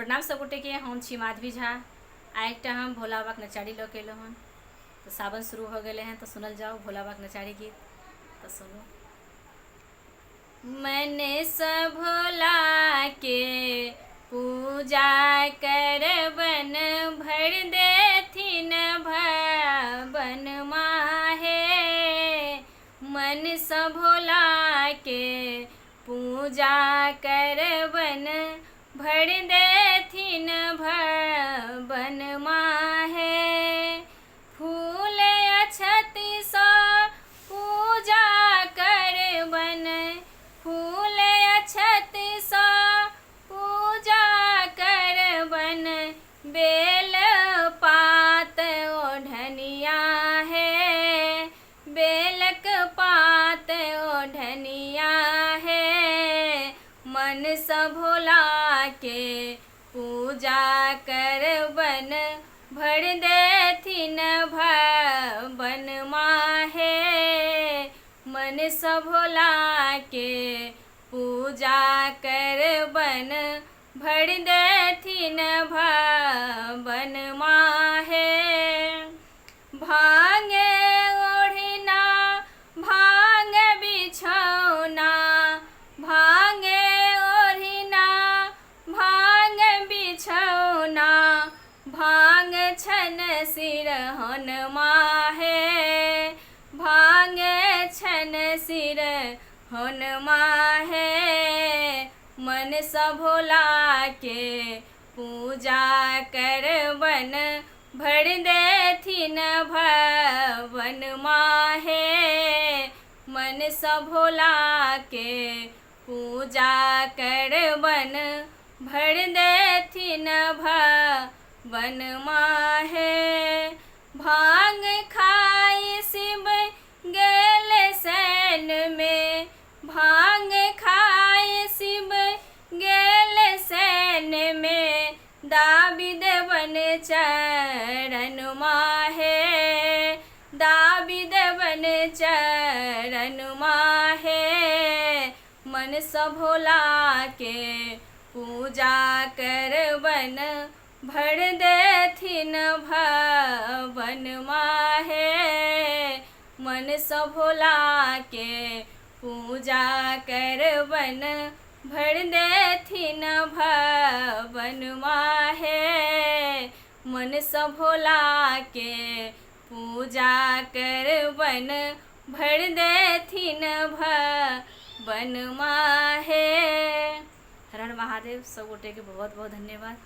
प्रणाम सब गोटे के। हम छी माधवी झा। आइ एकटा हम भोला बाबा के नचारी लऽ के एलहुँ हन। तो सावन शुरू हो गए हैं, तो सुनल जाओ भोला बाबा के नचारी गीत। तो सुनो। मन से भोला के पूजा करबन, भर देथिन भवन माहे। मन से भोला के पूजा करबन, भर देथिन भवन माहे। फूल अक्षति सँ पूजा करबन, फूल अक्षति सँ पूजा करबन। बेल पात ओढ़निया है, बेलक पात ओढ़निया है। मन से भोला के पूजा करबन, भर देथिन भवन माहे। मन से भोला के पूजा करबन, भर देथिन भवन माहे। भांग ओढ़ना भांग बिछौना, भांग ओढ़ना भांग बिछौना। भांग छन सिरहन माहे, भांग छन सिरहन माहे। मन से भोला के पूजा करबन, भर देथिन भवन माहे। मन से भोला के पूजा करबन, भर देथिन भवन माहे। भांग खाई शिव गेल सैन में, भांग खाई शिव गेल सैन में। दाबी देवन चरण माहे, दाबी देवन चरण माहे। मन से भोला के पूजा करबन, भर देथिन भवन माहे। मन से भोला के पूजा करबन, भर देथिन भवन माहे। मन से भोला के पूजा करबन, भर देथिन भवन माहे। हर हर महादेव। सब गोटे के बहुत बहुत धन्यवाद।